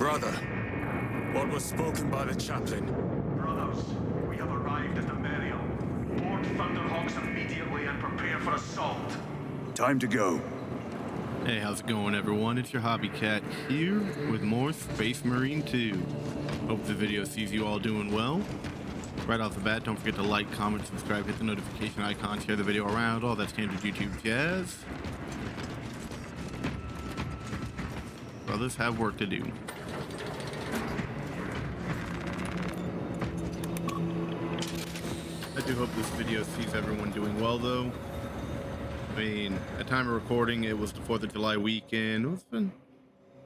Brother, what was spoken by the chaplain? Brothers, we have arrived at the burial. Board Thunderhawks immediately and prepare for assault. Time to go. Hey, how's it going, everyone? It's your Hobby Cat here with more Space Marine 2. Hope the video sees you all doing well. Right off the bat, don't forget to like, comment, subscribe, hit the notification icon, share the video around, all that standard YouTube jazz. Brothers have work to do. I do hope this video sees everyone doing well, though. I mean, at time of recording, it was the 4th of July weekend. It's been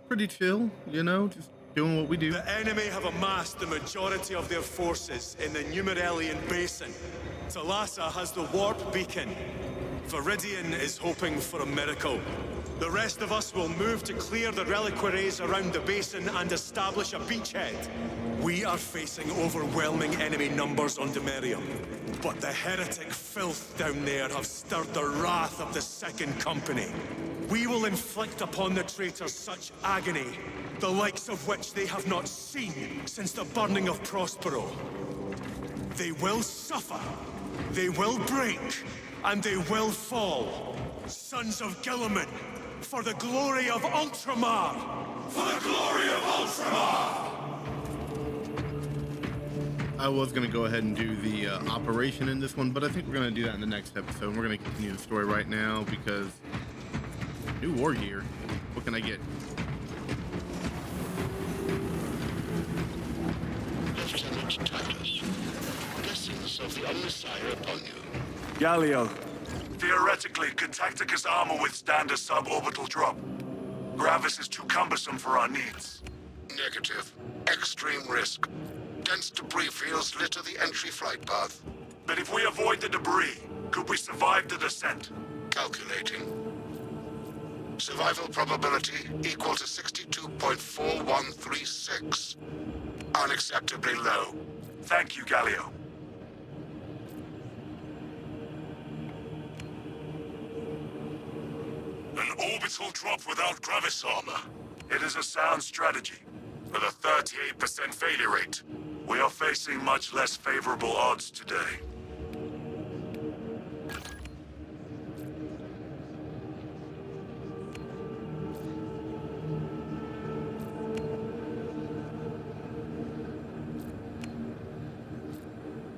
pretty chill, you know, just doing what we do. The enemy have amassed the majority of their forces in the Numerelian Basin. Thalassa has the warp beacon. Viridian is hoping for a miracle. The rest of us will move to clear the reliquaries around the basin and establish a beachhead. We are facing overwhelming enemy numbers on Demerium, but the heretic filth down there have stirred the wrath of the Second Company. We will inflict upon the traitors such agony, the likes of which they have not seen since the burning of Prospero. They will suffer, they will break, and they will fall. Sons of Gilliman, for the glory of Ultramar! For the glory of Ultramar! I was going to go ahead and do the operation in this one, but I think we're going to do that in the next episode. We're going to continue the story right now because new war gear. What can I get? Lieutenant Titus, blessings of the Omnissiah upon you. Galio. Theoretically, could Tacticus armor withstand a suborbital drop? Gravis is too cumbersome for our needs. Negative. Extreme risk. Dense debris fields litter the entry flight path. But if we avoid the debris, could we survive the descent? Calculating. Survival probability equal to 62.4136. Unacceptably low. Thank you, Galio. An orbital drop without Gravis armor. It is a sound strategy. With a 38% failure rate, we are facing much less favorable odds today.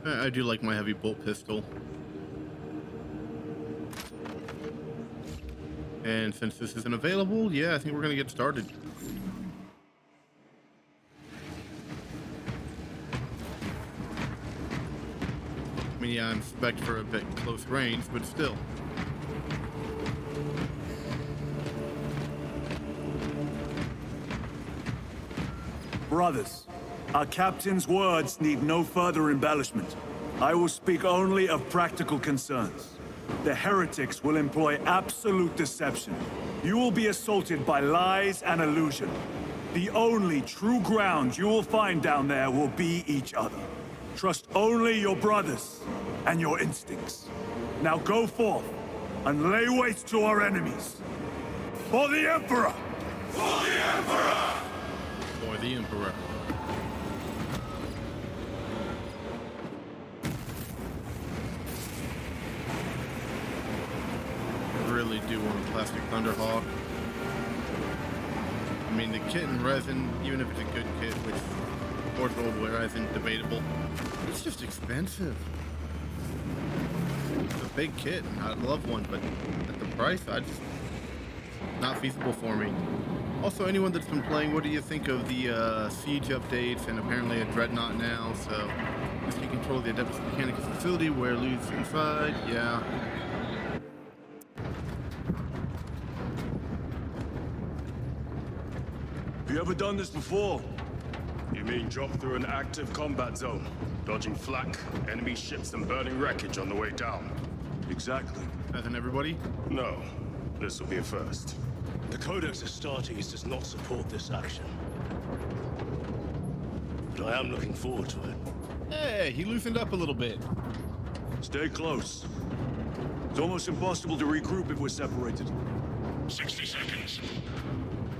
I do like my heavy bolt pistol. And since this isn't available, yeah, I think we're gonna get started. I mean, yeah, I'm spec'd for a bit close range, but still. Brothers, our captain's words need no further embellishment. I will speak only of practical concerns. The heretics will employ absolute deception. You will be assaulted by lies and illusion. The only true ground you will find down there will be each other. Trust only your brothers and your instincts. Now go forth and lay waste to our enemies. For the Emperor! For the Emperor! For the Emperor. Really do want a plastic Thunderhawk. I mean, the kit and resin, even if it's a good kit, which Forge World resin, debatable, it's just expensive. It's a big kit, and I'd love one, but at the price, not feasible for me. Also, anyone that's been playing, what do you think of the siege updates and apparently a dreadnought now? So, just you control the Adeptus Mechanicus facility where loot's inside, yeah. Have you ever done this before? You mean drop through an active combat zone, dodging flak, enemy ships and burning wreckage on the way down? Exactly. Hasn't everybody? No, this will be a first. The Codex Astartes does not support this action. But I am looking forward to it. Hey, he loosened up a little bit. Stay close. It's almost impossible to regroup if we're separated. 60 seconds.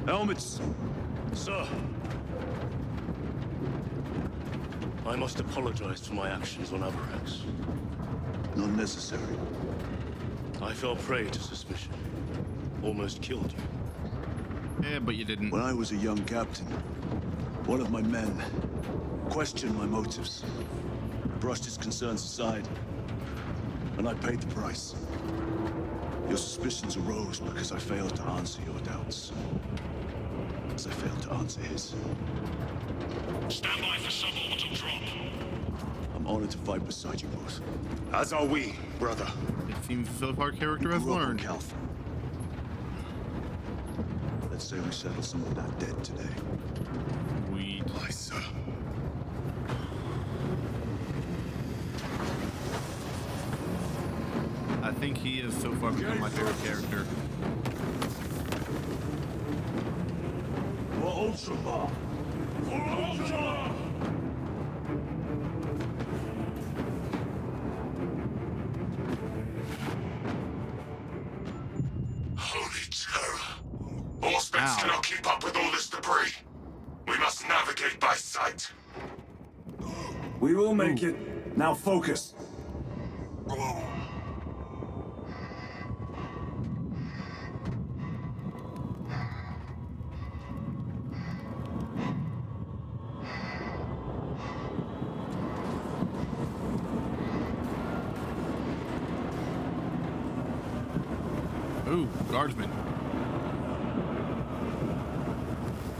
Helmets, Sir, I must apologize for my actions on Avarax. Not necessary. I fell prey to suspicion. Almost killed you. Yeah, but you didn't. When I was a young captain, one of my men questioned my motives, brushed his concerns aside, and I paid the price. Your suspicions arose because I failed to answer your doubts, as I failed to answer his. Stand by for suborbital drop. I'm honored to fight beside you both. As are we, brother. It seems as though our character has Grew up on learned. Calth. Let's say we settle some of that debt today. We Aye, sir. I think he has so far become my favorite character. For Ultramar! For Ultramar! Holy terror. All space Ow. cannot keep up with all this debris. We must navigate by sight. We will make it. Now focus. Ooh, guardsman.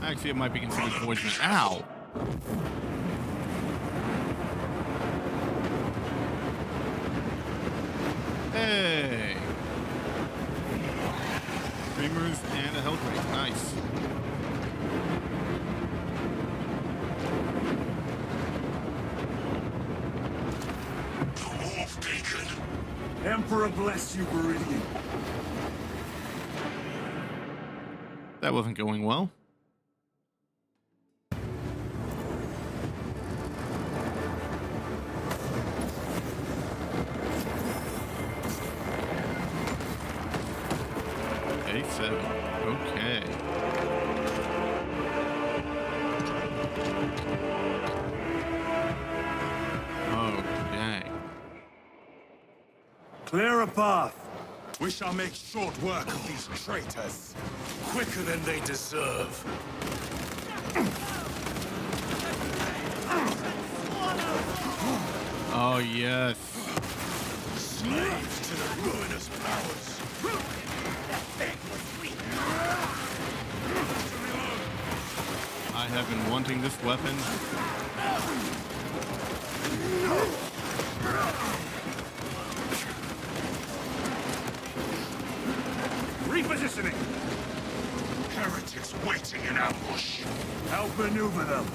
Actually, it might be considered poison. Ow! Hey! Streamers and a health rate. Nice. The Wolf Beacon. Emperor bless you, Viridian. That wasn't going well. A7. Okay. Okay. Clear a path. We shall make short work of these traitors. Quicker than they deserve. Oh, yes. Slaves to the ruinous powers. I have been wanting this weapon. Repositioning. Heretics waiting in ambush. Outmaneuver them.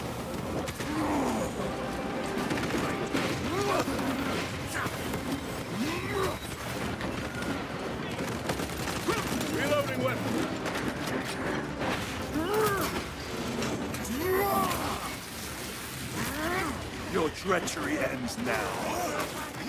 Reloading weapon. Your treachery ends now.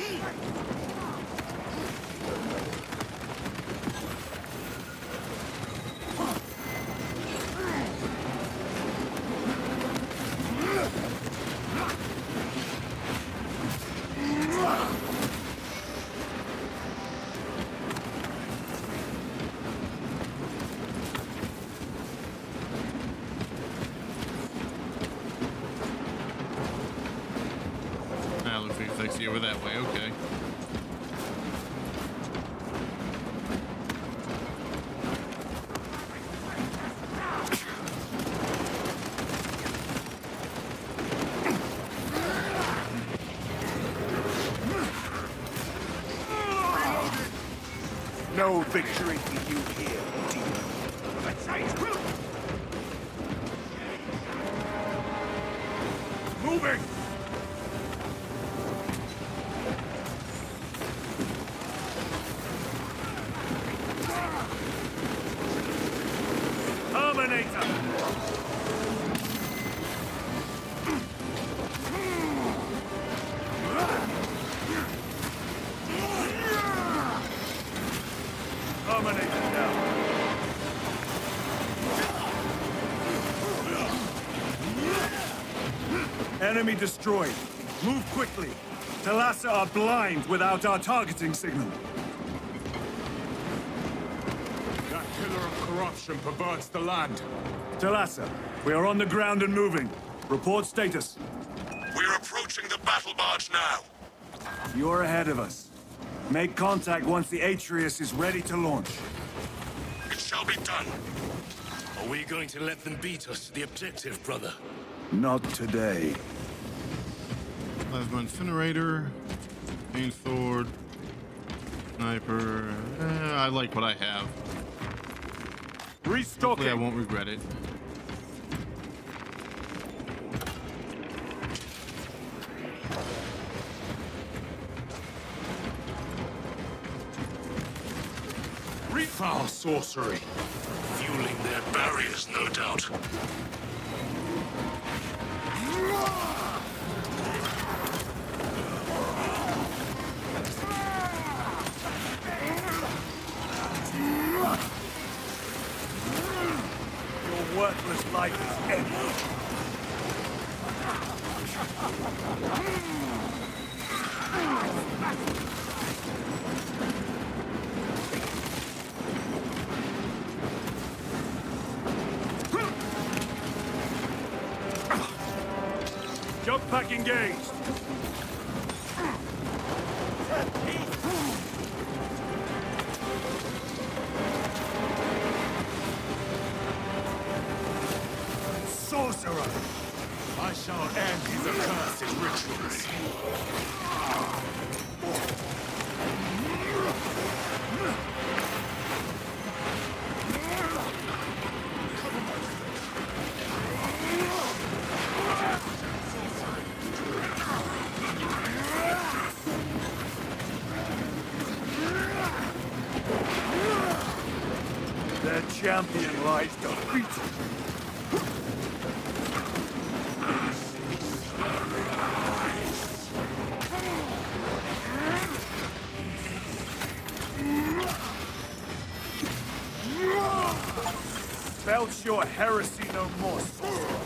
Ah, looks like it's actually over that way. Okay. No victory for you here, demon. Moving! Terminator! Terminator down. Enemy destroyed. Move quickly. Thalassa are blind without our targeting signal. That pillar of corruption perverts the land. Thalassa, we are on the ground and moving. Report status. We're approaching the battle barge now. You're ahead of us. Make contact once the Atreus is ready to launch. It shall be done. Are we going to let them beat us to the objective, brother? Not today. Plasma incinerator, chain sword, sniper. I like what I have. Restocking. Hopefully I won't regret it. Foul sorcery. Fueling their barriers, no doubt. Your worthless life is ended. Jump pack engaged. Sorcerer! I shall end his accursed rituals. Their champion lies defeated. Belch your heresy no more, sorcerer.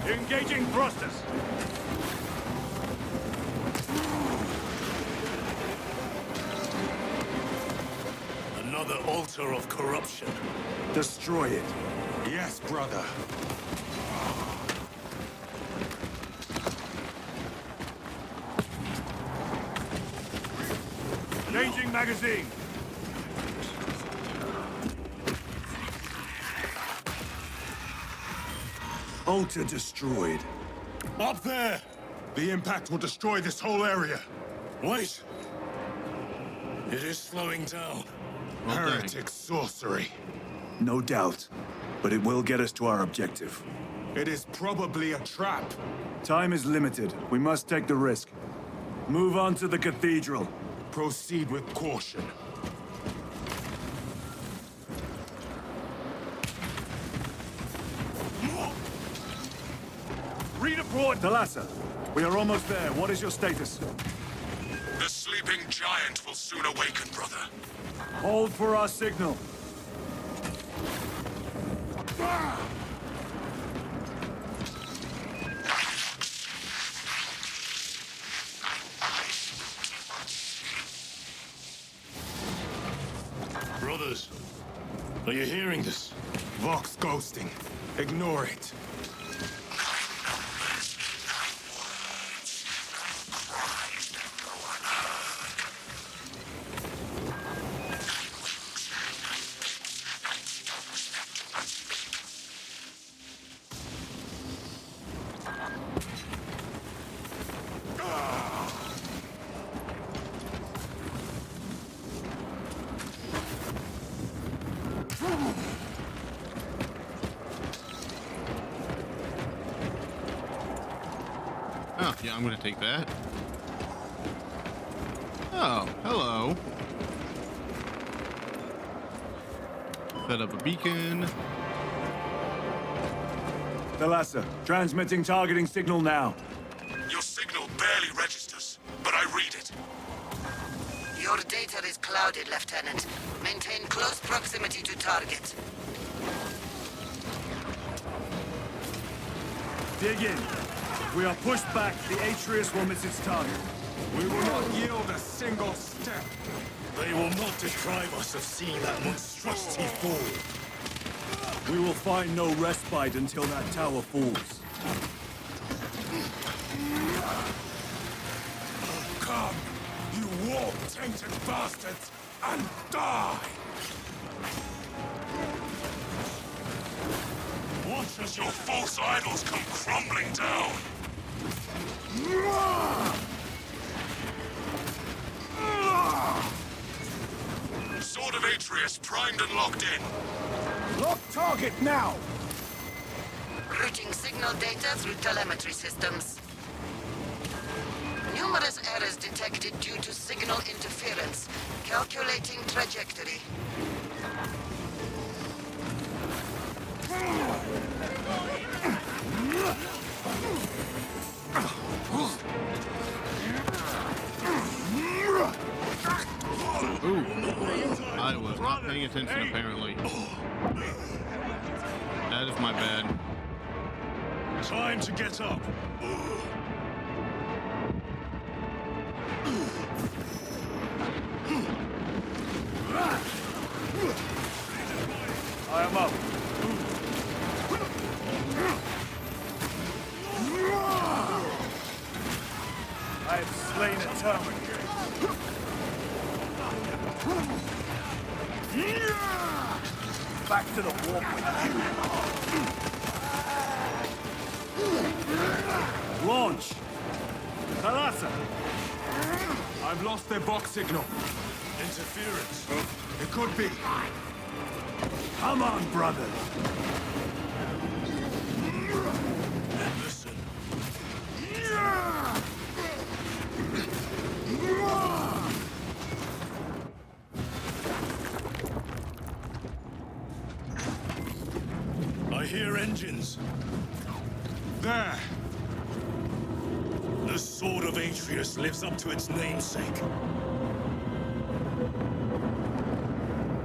Engaging thrusters. Another altar of corruption. Destroy it. Yes, brother. Changing magazine. Altar destroyed. Up there! The impact will destroy this whole area. Wait! It is slowing down. Well, dang. Heretic sorcery. No doubt. But it will get us to our objective. It is probably a trap. Time is limited. We must take the risk. Move on to the cathedral. Proceed with caution. Redeploy! Thalassa, we are almost there. What is your status? The sleeping giant will soon awaken, brother. Hold for our signal. Brothers, are you hearing this? Vox ghosting. Ignore it. Oh, yeah, I'm gonna take that. Oh, hello. Set up a beacon. Thalassa, transmitting targeting signal now. Your signal barely registers, but I read it. Your data is clouded, Lieutenant. Maintain close proximity to target. Dig in. If we are pushed back, the Atreus will miss its target. We will not yield a single step. They will not deprive us of seeing that monstrosity fall. We will find no respite until that tower falls. Come, you warp-tainted bastards, and die! Watch as your false idols come crumbling down! Sword of Atreus primed and locked in. Lock target now! Routing signal data through telemetry systems. Numerous errors detected due to signal interference. Calculating trajectory. Ooh. I was not paying attention, apparently. That is my bad. Time to get up. I am up. I have slain a termite. Back to the warp with you. Launch! Thalassa! I've lost their box signal. Interference. It could be. Come on, brothers! Listen. I hear engines. There! The Sword of Atreus lives up to its namesake.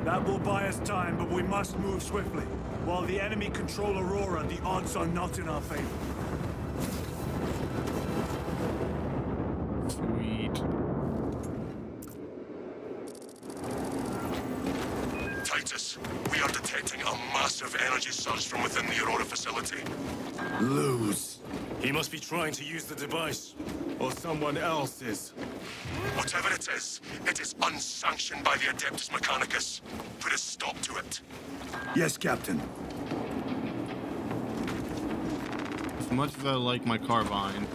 That will buy us time, but we must move swiftly. While the enemy control Aurora, the odds are not in our favor. Sweet. Titus, we are detecting a massive energy surge from within the Aurora facility. Lose. He must be trying to use the device. Or someone else is. Whatever it is unsanctioned by the Adeptus Mechanicus. Put a stop to it. Yes, Captain. As much as I like my carbine,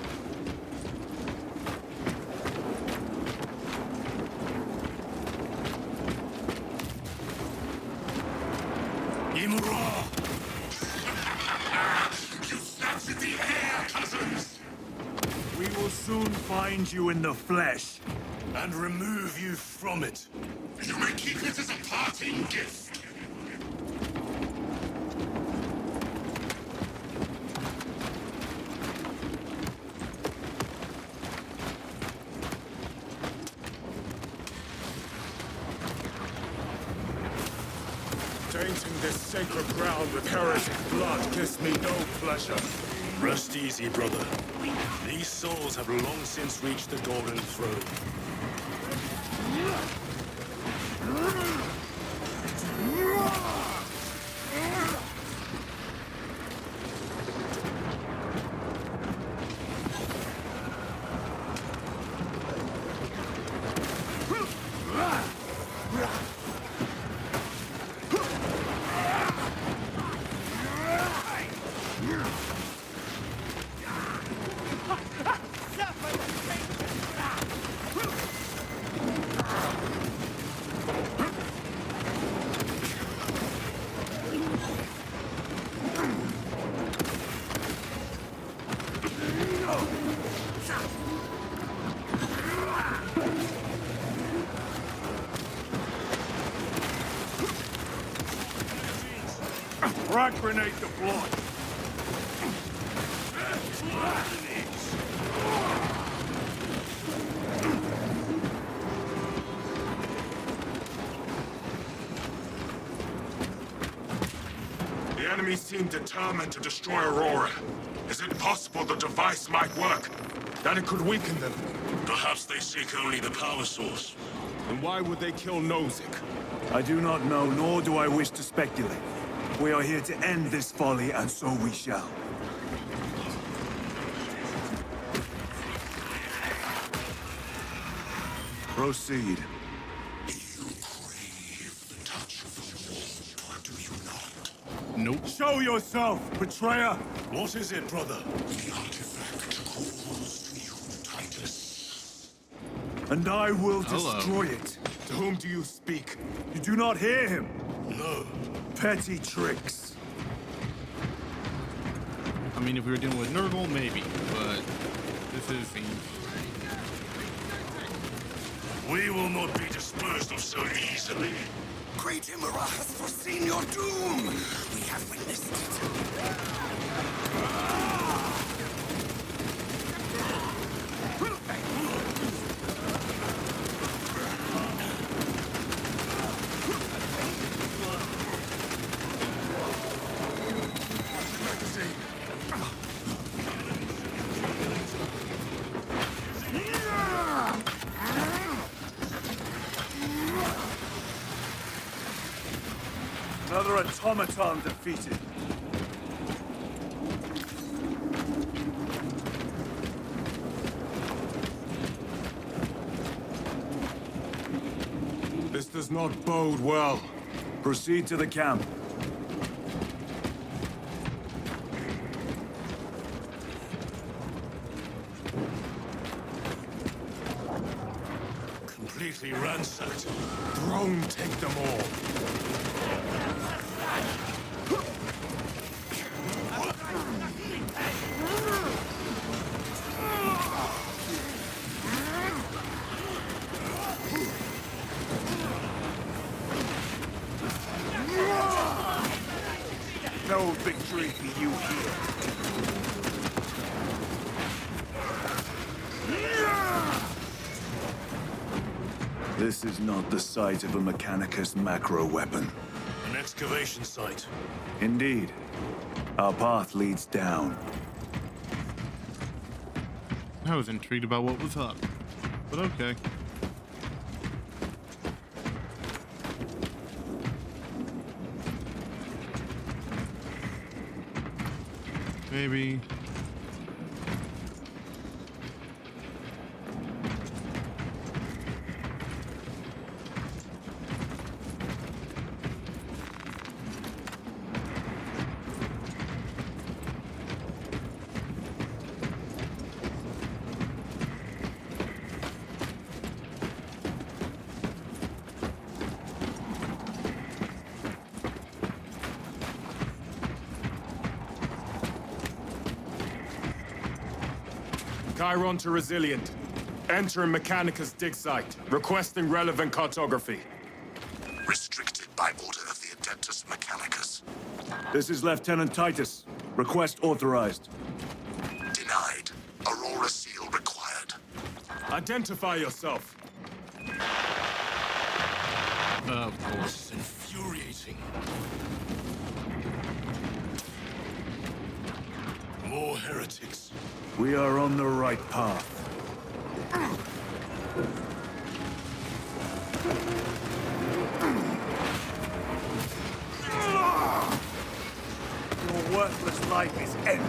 Imura! You snatched at the air, cousins! We will soon find you in the flesh. And remove you from it. You may keep it as a parting gift. Tainting this sacred ground with heretic blood gives me no pleasure. Rest easy, brother. These souls have long since reached the Golden Throne. Frag grenade deployed. The enemy seem determined to destroy Aurora. Is it possible the device might work? That it could weaken them. Perhaps they seek only the power source. And why would they kill Nozick? I do not know, nor do I wish to speculate. We are here to end this folly, and so we shall. Proceed. Nope. Show yourself, betrayer! What is it, brother? And I will Hello. destroy it. To whom do you speak? You do not hear him. No. Petty tricks. I mean, if we were dealing with Nurgle, maybe, but this is seems. We will not be disposed of so easily. Great Imara has foreseen your doom! We have witnessed it. Another automaton defeated. This does not bode well. Proceed to the camp. Completely ransacked. Throne take them all. No victory for you here. This is not the site of a Mechanicus macro weapon. An excavation site. Indeed. Our path leads down. I was intrigued about what was up, but okay. Maybe. Chiron to Resilient. Entering Mechanicus dig site. Requesting relevant cartography. Restricted by order of the Adeptus Mechanicus. This is Lieutenant Titus. Request authorized. Denied. Aurora seal required. Identify yourself. Of course. Infuriating. More heretics. We are on the right path. Your worthless life is ended.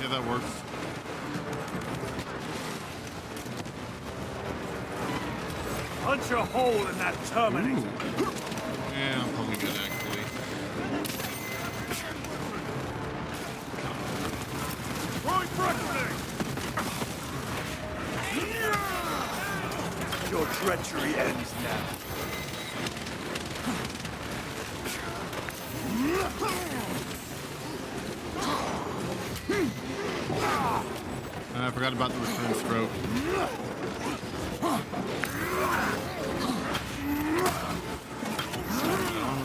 Yeah, that works. Punch a hole in that Terminator. Yeah, I'm probably good actually. Right threatening! Your treachery ends now. I forgot about the return stroke. Armor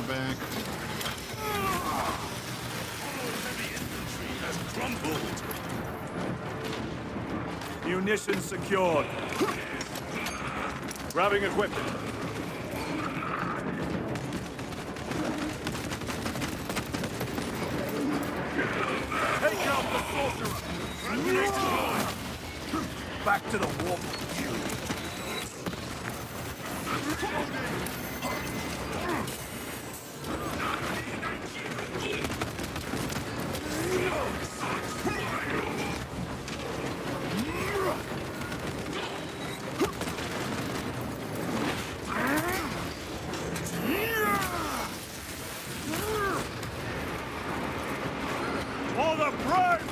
back. Crumbled. Munitions secured. Grabbing equipment. Take out the sorcerer! Back to the warp. For the brave!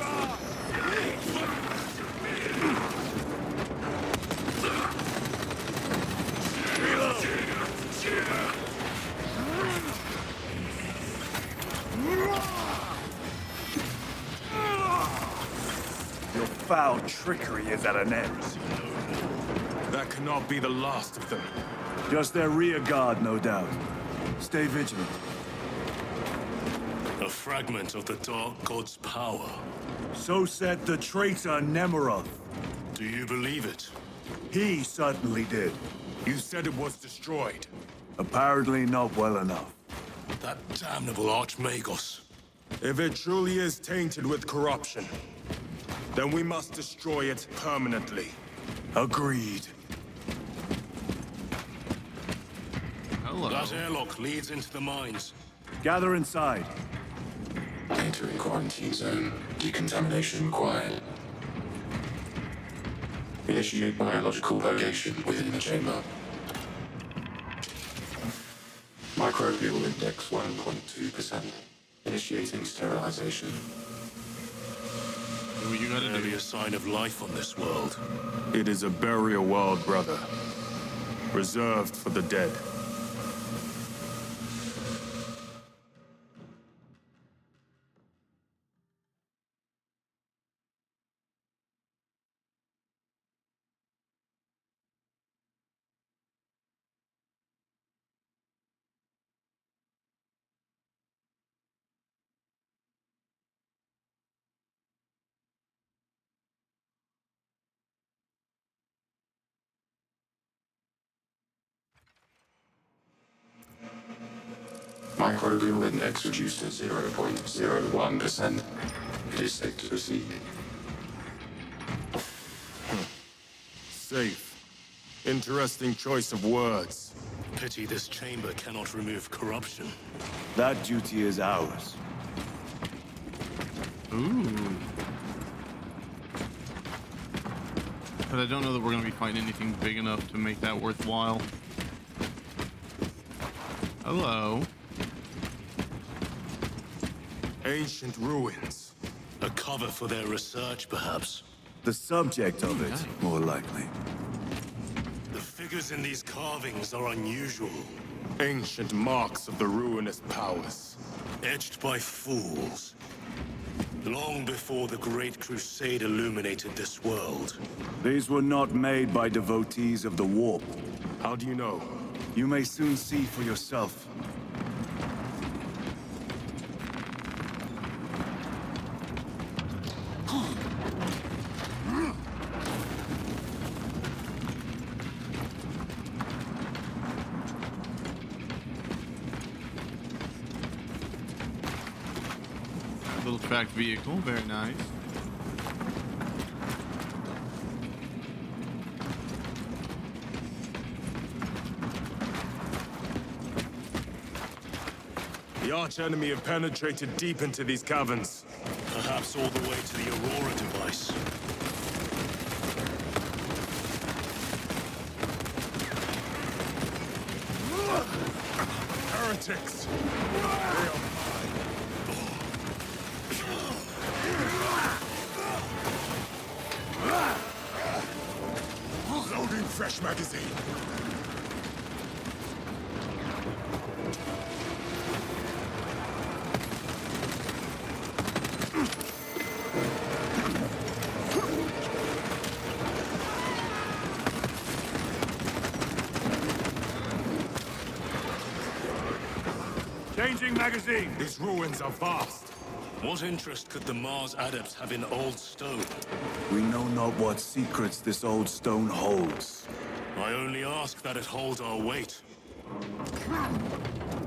Your foul trickery is at an end. That cannot be the last of them. Just their rear guard, no doubt. Stay vigilant. A fragment of the Dark God's power. So said the traitor Nemeroth. Do you believe it? He certainly did. You said it was destroyed. Apparently not well enough. That damnable Archmagos. If it truly is tainted with corruption, then we must destroy it permanently. Agreed. Hello. That airlock leads into the mines. Gather inside. Entering quarantine zone. Decontamination required. Initiate biological purgation within the chamber. Microbial index 1.2%. Initiating sterilization. Do what you gotta Barely do. a sign of life on this world. It is a burial world, brother. Reserved for the dead. Microbial index reduced to 0.01%. It is safe to proceed. Safe. Interesting choice of words. Pity this chamber cannot remove corruption. That duty is ours. Ooh. But I don't know that we're gonna be fighting anything big enough to make that worthwhile. Hello. Ancient ruins. A cover for their research, perhaps. The subject of it, more likely. The figures in these carvings are unusual. Ancient marks of the ruinous powers. Etched by fools. Long before the Great Crusade illuminated this world. These were not made by devotees of the warp. How do you know? You may soon see for yourself. Little tracked vehicle, very nice. The arch-enemy have penetrated deep into these caverns. Perhaps all the way to the Aurora device. Heretics! They are loading fresh magazine. Changing magazine! These ruins are vast. What interest could the Mars adepts have in old stone? We know not what secrets this old stone holds. I only ask that it holds our weight.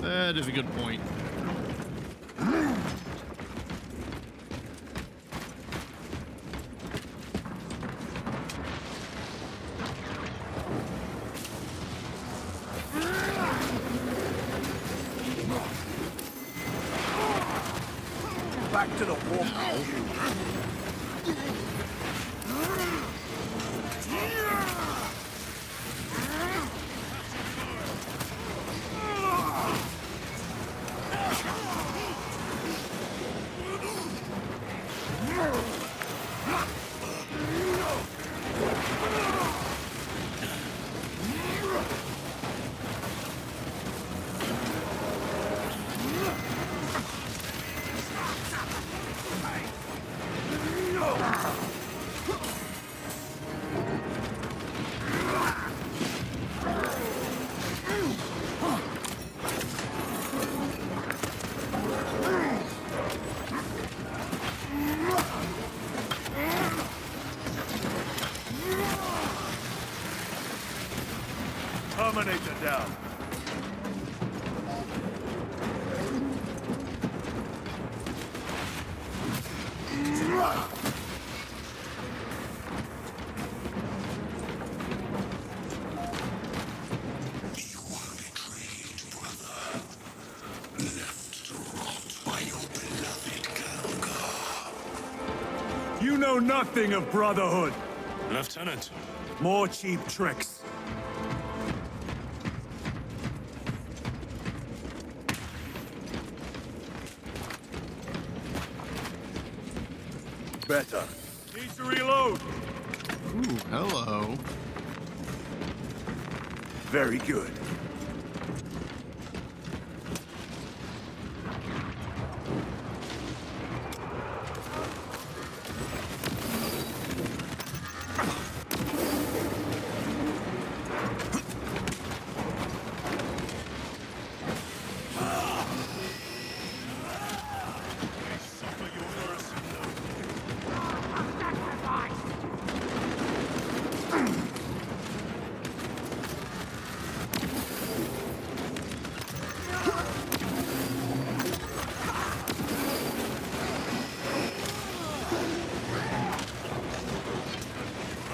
That is a good point. Back to the wall. Terminator down. You know nothing of brotherhood. Lieutenant, More cheap tricks. Better. Need to reload. Ooh, hello. Very good.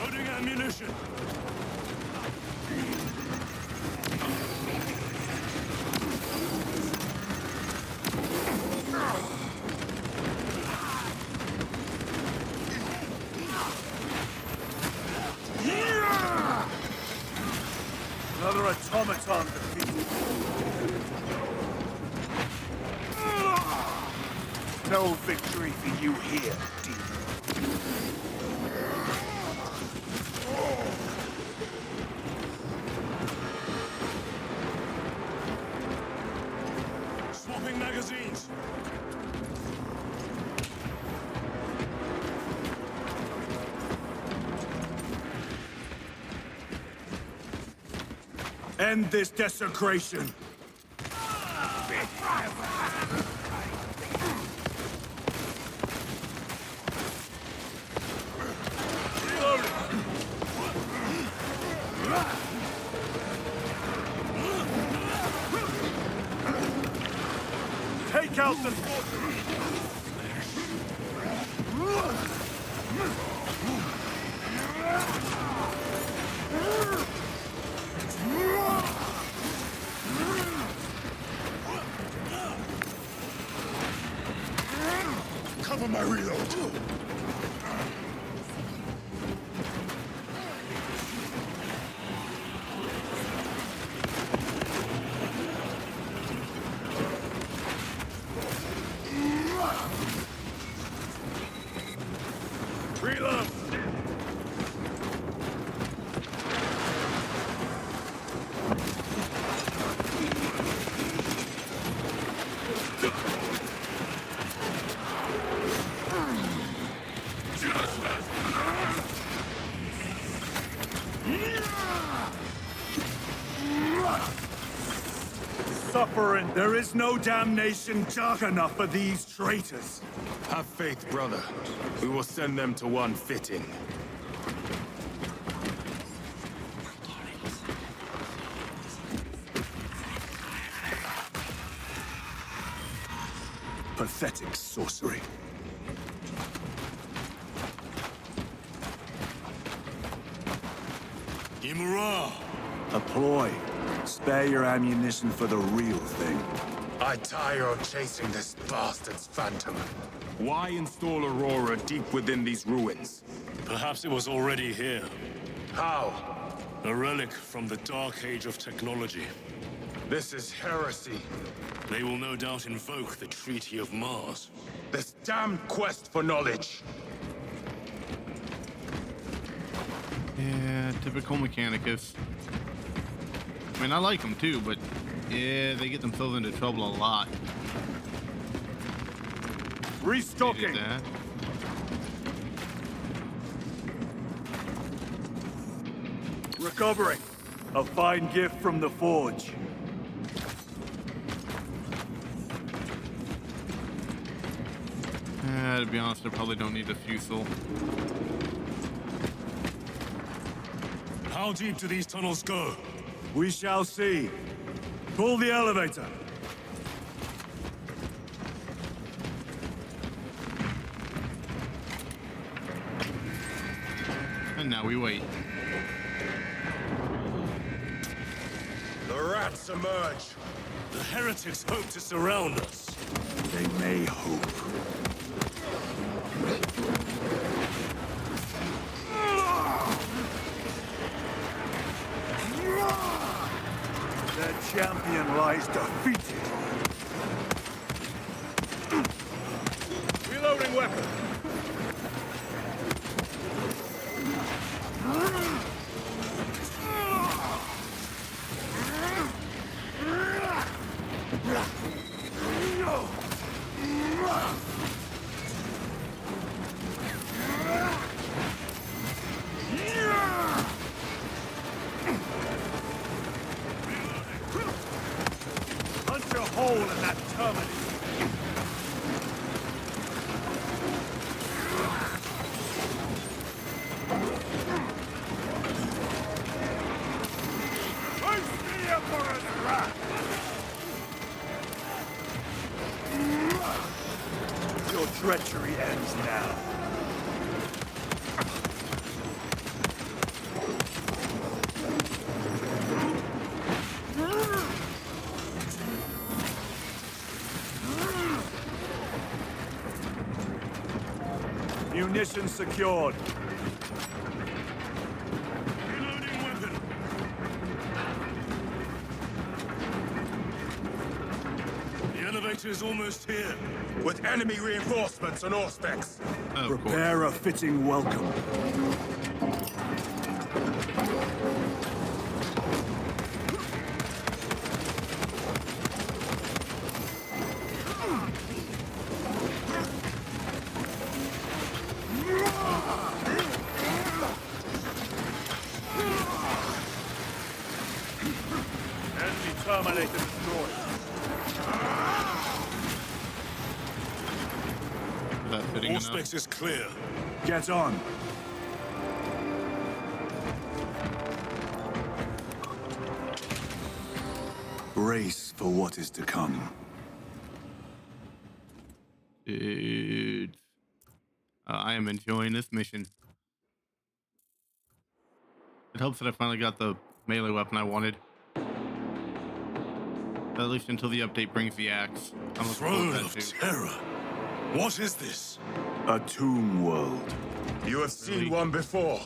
loading ammunition. Another automaton defeated. No victory for you here, demon. Swapping magazines. End this desecration. Take out the Cover my reload. reload. There is no damnation dark enough for these traitors. Have faith, brother. We will send them to one fitting. Pathetic sorcery. Imura! A ploy. Spare your ammunition for the real thing. I tire of chasing this bastard's phantom. Why install Aurora deep within these ruins? Perhaps it was already here. How? A relic from the Dark Age of technology. This is heresy. They will no doubt invoke the Treaty of Mars. This damned quest for knowledge. Yeah, typical Mechanicus. I mean, I like them too, but yeah, they get themselves into trouble a lot. Restocking. That. Recovering. A fine gift from the Forge. To be honest, I probably don't need a fusel. How deep do these tunnels go? We shall see. Pull the elevator. And now we wait. The rats emerge. The heretics hope to surround us. They may hope. The champion lies defeated. Reloading weapon. Punch a hole in that terminal. Your treachery ends now. Munitions secured. Reloading weapon. The elevator is almost here. With enemy reinforcements on all specs. Prepare a fitting welcome. Enemy terminator destroyed. Is that fitting All enough? specs is clear. Get on. Brace for what is to come. Dude. I am enjoying this mission. It helps that I finally got the melee weapon I wanted. At least until the update brings the axe. I'm looking Throne forward of to that too. Terror. What is this? A tomb world. You have seen one before.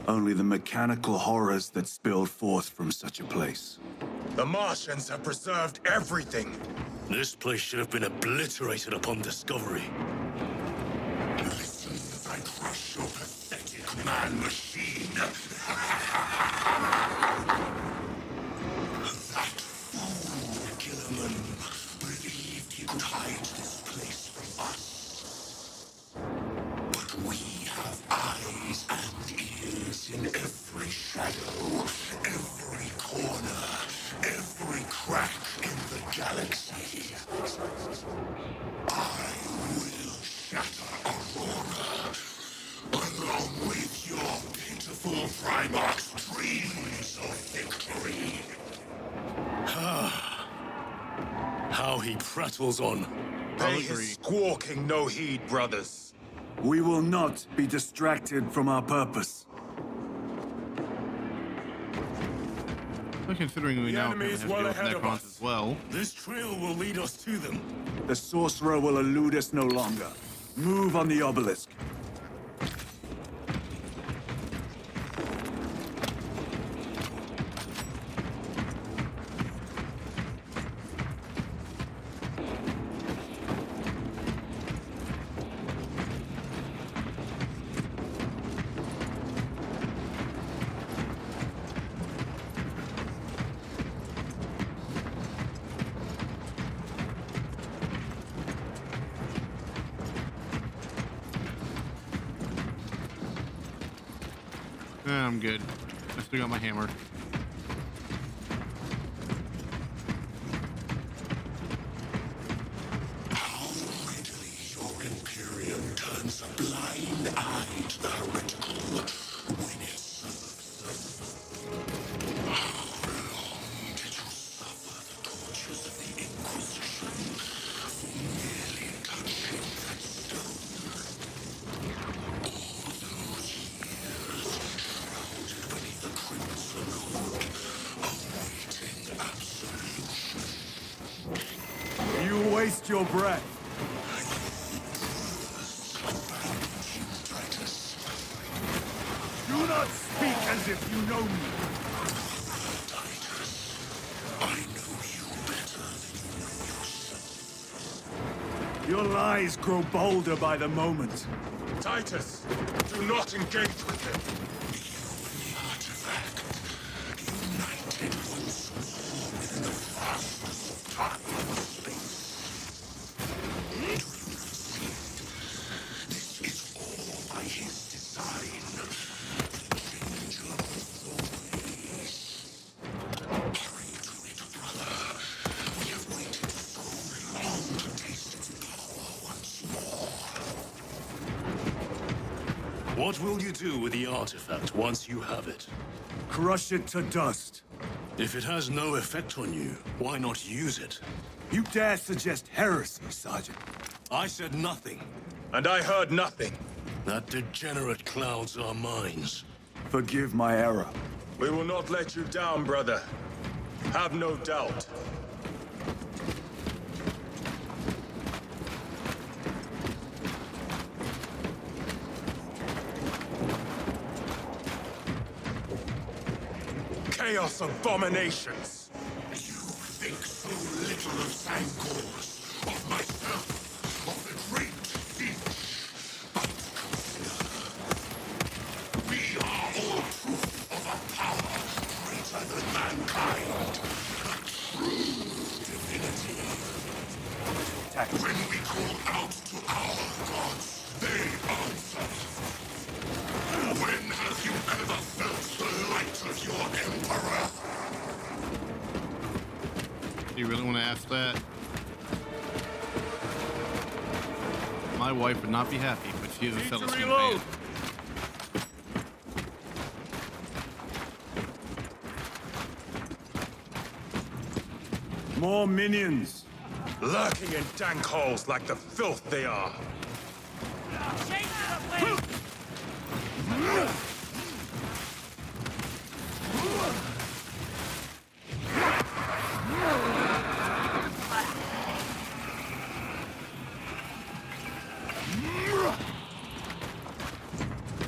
Only the mechanical horrors that spilled forth from such a place. The Martians have preserved everything. This place should have been obliterated upon discovery. Listen as I crush your pathetic man-machine. That fool, Gilliman, believed he could hide this place from us. But we have eyes and ears in every shadow, every corner, every crack in the galaxy. prattles on. Pay his squawking no heed, brothers. We will not be distracted from our purpose. Well, considering we The now enemy is have to well deal with ahead of Necrons us. as well. This trail will lead us to them. The sorcerer will elude us no longer. Move on the obelisk. I'm good. I still got my hammer. How readily your Imperium turns a blind eye to the heretical when it serves them. How long did you suffer the tortures of the Inquisition for merely touching that stone? All those years shrouded beneath the crimson hood, awaiting absolution. You waste your breath. Do not speak as if you know me. I know you better than you know yourself. Your lies grow bolder by the moment. Titus, do not engage with him. The artifact united once more within the vastness of time and space. Do you not see it? This is all by his design. The changer of the ways. Hurry to it, brother. We have waited so long to taste its power once more. What will you do with the artifact once you have it? Crush it to dust. If it has no effect on you, why not use it? You dare suggest heresy, Sergeant? I said nothing. And I heard nothing. That degenerate clouds our minds. Forgive my error. We will not let you down, brother. Have no doubt. Chaos abominations! You think so little of Sangors, of myself, of the great Finch. But consider, we are all proof of a power greater than mankind. A true divinity. When we call out to our gods, they answer. When have you ever felt the light of your Emperor? Do you really want to ask that? My wife would not be happy, but she is a Celestine fan. More minions. Lurking in dank holes like the filth they are.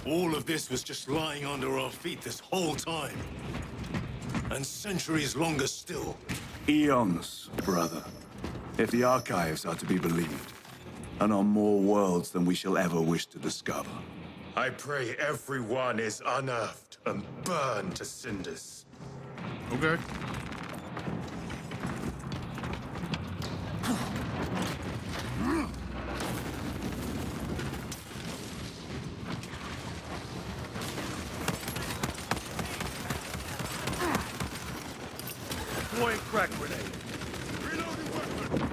All of this was just lying under our feet this whole time. And centuries longer still. Eons, brother. If the archives are to be believed. And on more worlds than we shall ever wish to discover. I pray everyone is unearthed and burned to cinders. Okay. Deploying crack grenade. Reloading weapon!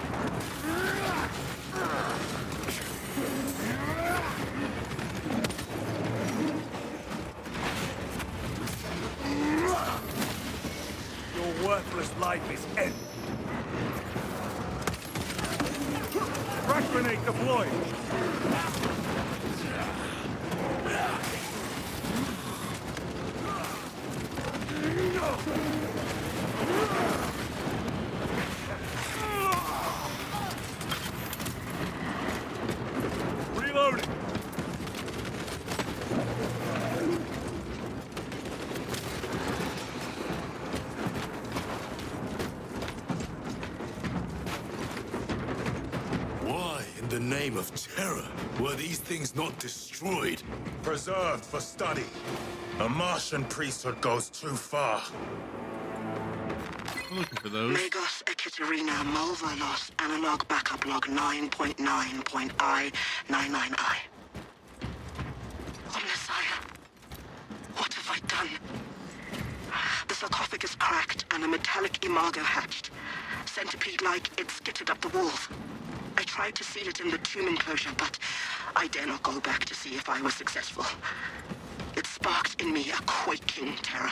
Your worthless life is ended. Grenade deployed! Reloading! Why, in the name of terror, were these things not destroyed? Preserved for study. A Martian priesthood goes too far. I'm looking for those. Magos Ekaterina Malvalos analog backup log 9.9.I99I. Oh, Messiah. What have I done? The sarcophagus cracked and a metallic imago hatched. Centipede-like, it skittered up the walls. I tried to seal it in the tomb enclosure, but I dare not go back to see if I was successful. It sparked in me a quaking terror.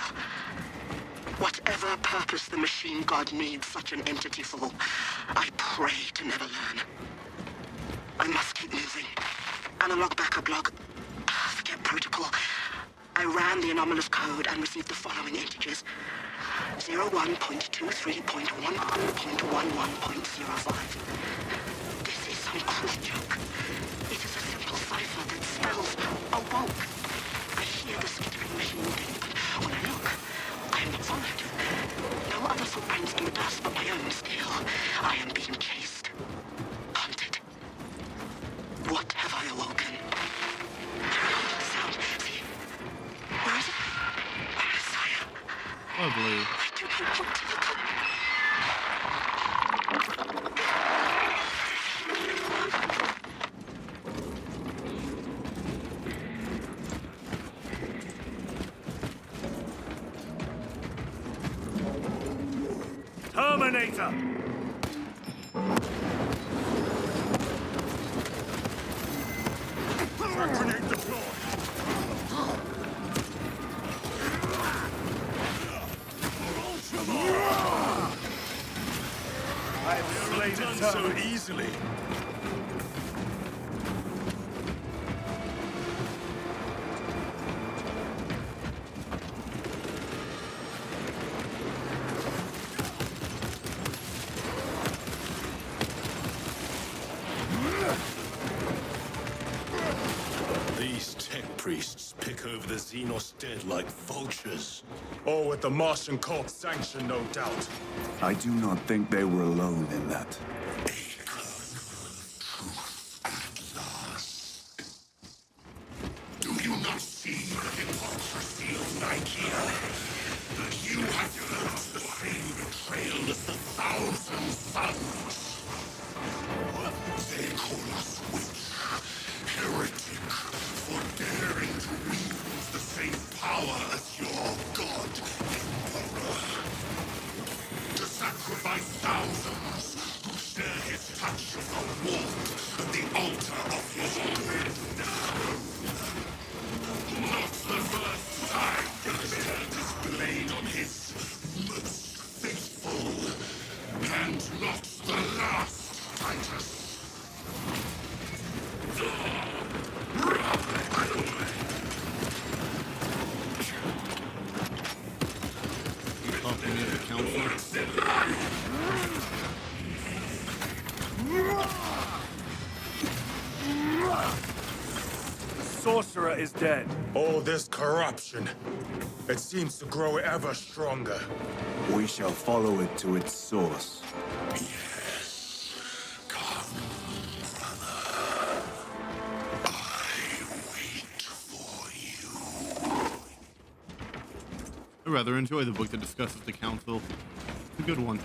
Whatever purpose the machine god needs such an entity for, I pray to never learn. I must keep moving. Analog backup log. Forget protocol. I ran the anomalous code and received the following integers. 01.23.11.11.05. This is some crude joke. It is a simple cipher that spells awoke. I hear the skittering machine thing, but when I look, I am not followed. No other footprints in the dust but my own still. I am being chased. Hunted. What have I awoken? The sound. See? Where is it? Messiah. Lovely. I do not want to look. Terminator! Grenade deployed! I have slain Done it so easily. These tech priests pick over the Xenos dead like vultures. Or with the Martian cult's sanction, no doubt. I do not think they were alone in that. Do you not see the hypocrisy of Nicaea? You have felt the same betrayal as the thousand suns. They call us witch, heretic, for daring to wield the same power as your god, Emperor. To sacrifice thousands who share his touch of the warmth and the altar of his dread. Not the first time he turned his blade on his most faithful, and not the last, Titus. Talking to the council. The sorcerer is dead. All this corruption. It seems to grow ever stronger. We shall follow it to its source. Yes. Come, brother. I wait for you. I rather enjoy the book that discusses the council. It's a good one.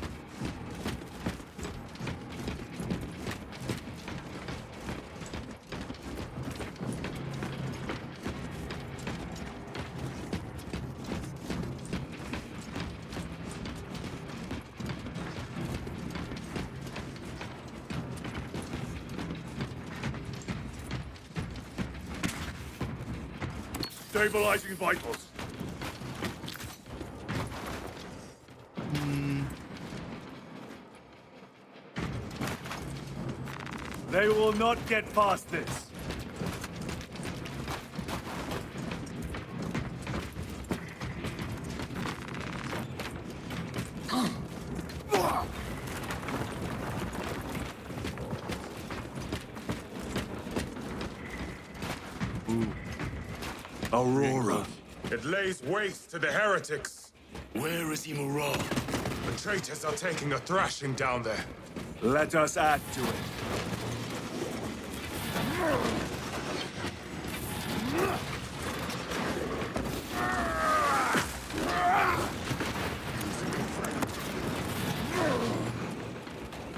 Stabilizing vitals. They will not get past this. Aurora. It lays waste to the heretics. Where is Imura? The traitors are taking a thrashing down there. Let us add to it.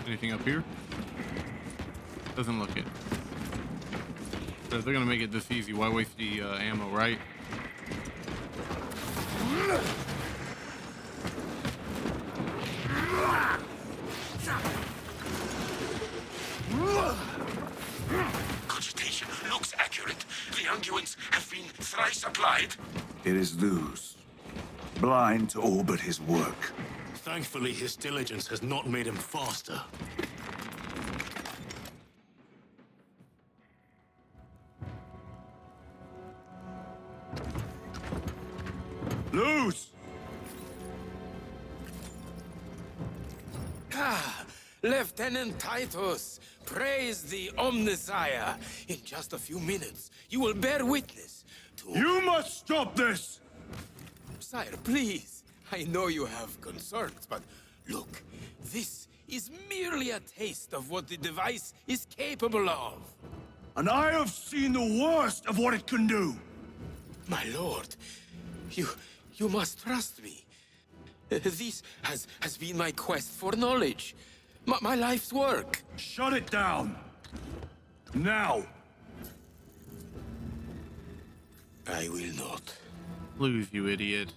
Anything up here? Doesn't look it. So if they're gonna make it this easy, why waste the ammo, right? Cogitation looks accurate. The unguents have been thrice applied. It is Luz. Blind to all but his work. Thankfully, his diligence has not made him faster. Luz! Ah, Lieutenant Titus, praise the Omnisire. In just a few minutes, you will bear witness to... You must stop this! Sire, please. I know you have concerns, but look, this is merely a taste of what the device is capable of. And I have seen the worst of what it can do. My lord, you must trust me. This has been my quest for knowledge. My life's work. Shut it down. Now. I will not. Lose, you idiot.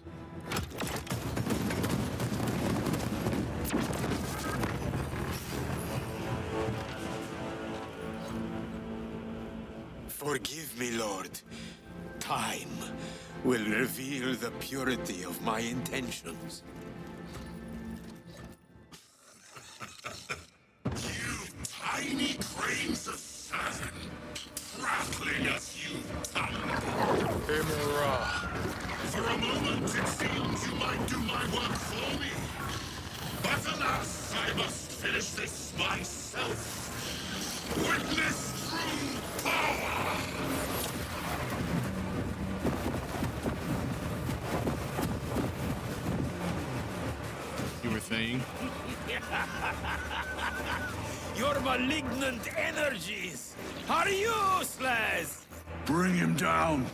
Forgive me, Lord. Time will reveal the purity of my intentions. You tiny grains of sand, prattling as you tumble. Imura. For a moment, it seems you might do my work for me. But alas, I must finish this myself. Witness true power! You were saying? Your malignant energies are useless! Bring him down.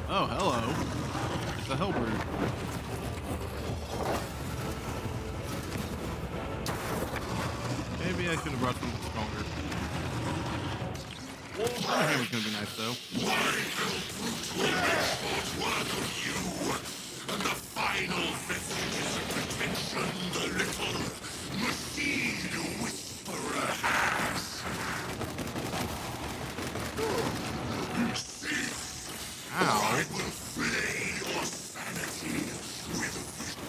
Oh, hello. It's a helper. Maybe I should have brought something stronger. I think it was gonna be nice though. Work of you, and the final vestiges of protection the little machine whisperer has. Ow. I will flay your sanity with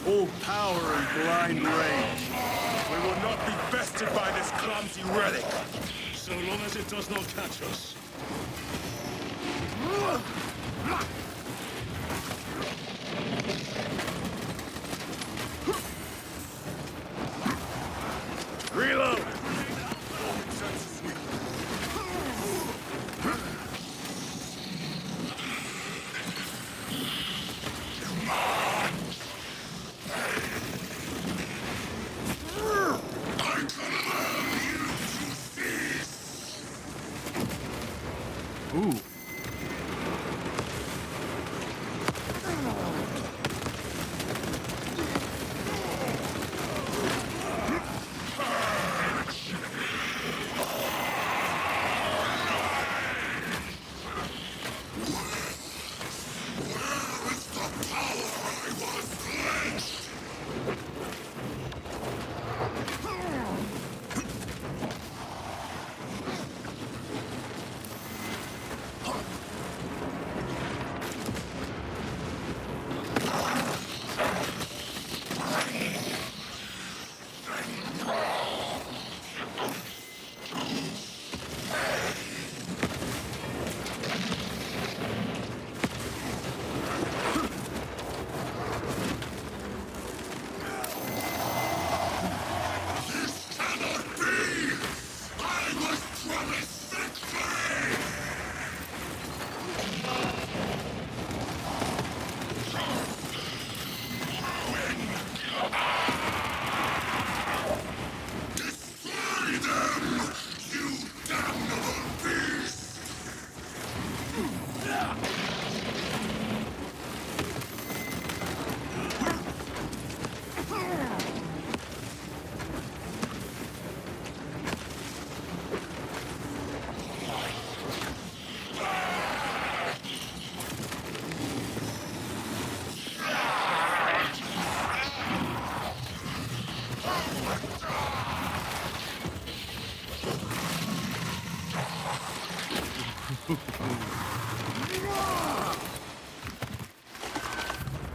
All power and blind rage. We will not be bested by this clumsy relic. So long as it does not catch us. Reload! Ooh.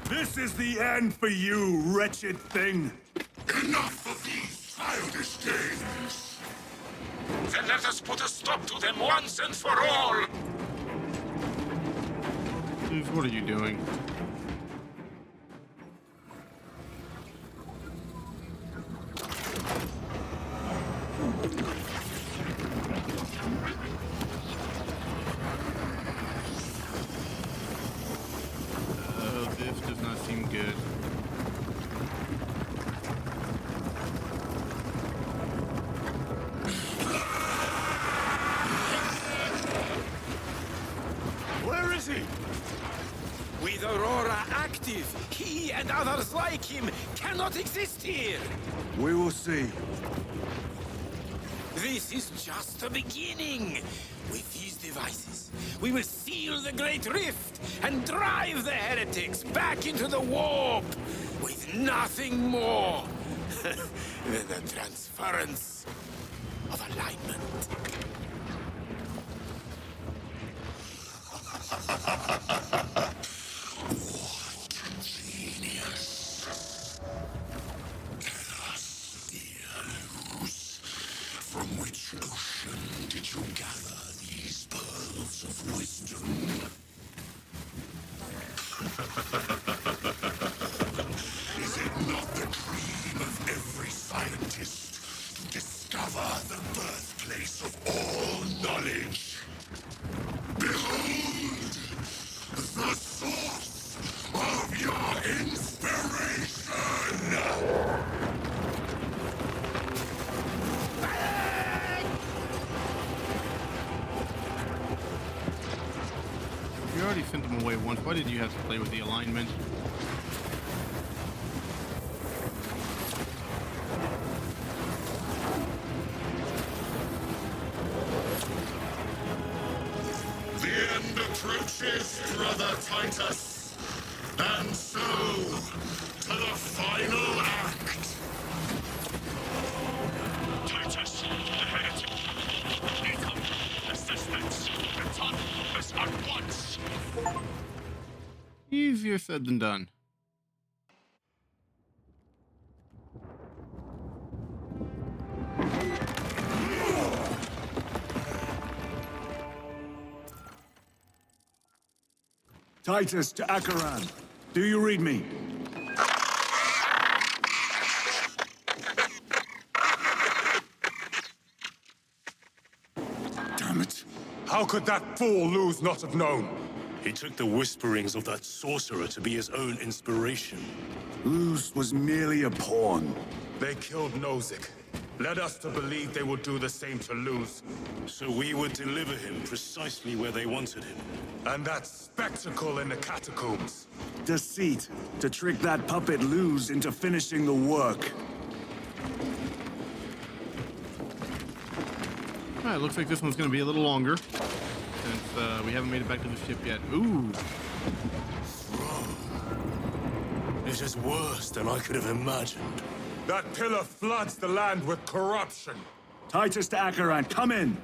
This is the end for you, wretched thing. Enough of these childish games. Then let us put a stop to them once and for all! Dude, what are you doing? This does not seem good. Where is he? With Aurora active, he and others like him cannot exist here. We will see. This is just the beginning. With these devices, we will seal the Great Rift and drive the heretics back into the warp with nothing more than the transference of alignment. What genius. Let us hear news. From which ocean did you gather these pearls of wisdom? Is it not the dream of every scientist to discover the birthplace of all knowledge? Behold, the source of your inspiration! You already sent them away once. Why did you have to play with the alignment? The end approaches, brother Titus. And so, to the final act. Titus, the heretic. Income, assistance, return us at once. Easier said than done. Titus to Acheran. Do you read me? Damn it. How could that fool lose not have known? He took the whisperings of that sorcerer to be his own inspiration. Luz was merely a pawn. They killed Nozick. Led us to believe they would do the same to Luz. So we would deliver him precisely where they wanted him. And that spectacle in the catacombs. Deceit. To trick that puppet Luz into finishing the work. Alright, looks like this one's gonna be a little longer. Since we haven't made it back to the ship yet. Ooh. It is worse than I could have imagined. That pillar floods the land with corruption. Titus to Acheran, come in!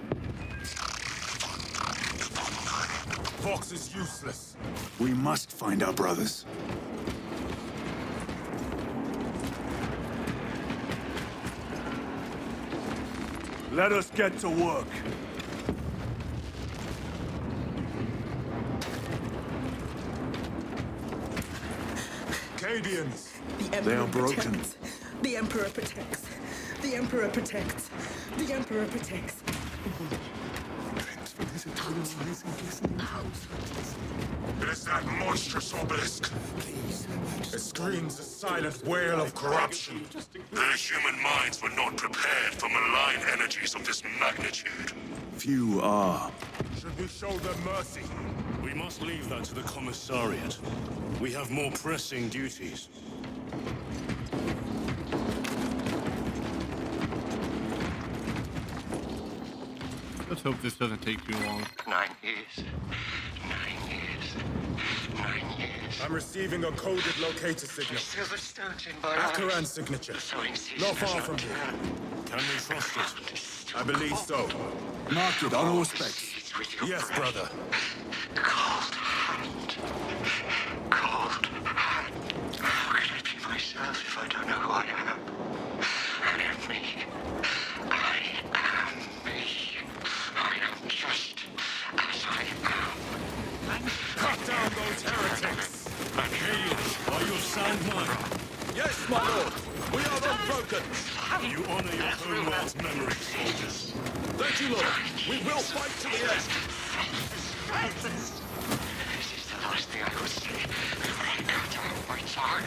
Vox is useless. We must find our brothers. Let us get to work. Cadians. They are broken. Protects. The Emperor protects. The Emperor protects. The Emperor protects. It is that monstrous obelisk. It screams a silent wail of corruption. Their human minds were not prepared for malign energies of this magnitude. Few are. Should we show them mercy? We must leave that to the commissariat. We have more pressing duties. Let's hope this doesn't take too long. 9 years. 9 years. 9 years. I'm receiving a coded locator signal. Akaran's signature. Not far from here. Can we trust it? I believe so. Mark it on all specs. Yes, brother. Cold hand. Cold hand. How can I be myself if I don't know who I am? I am me. I am me. I am just as I am. Cut down those heretics! Mage, are you of sound mind? Yes, my lord! We are unbroken! You honor your homeworld's memory, soldiers. Thank you, lord! We will fight to the end! This is the last thing I would say before I cut out my tongue.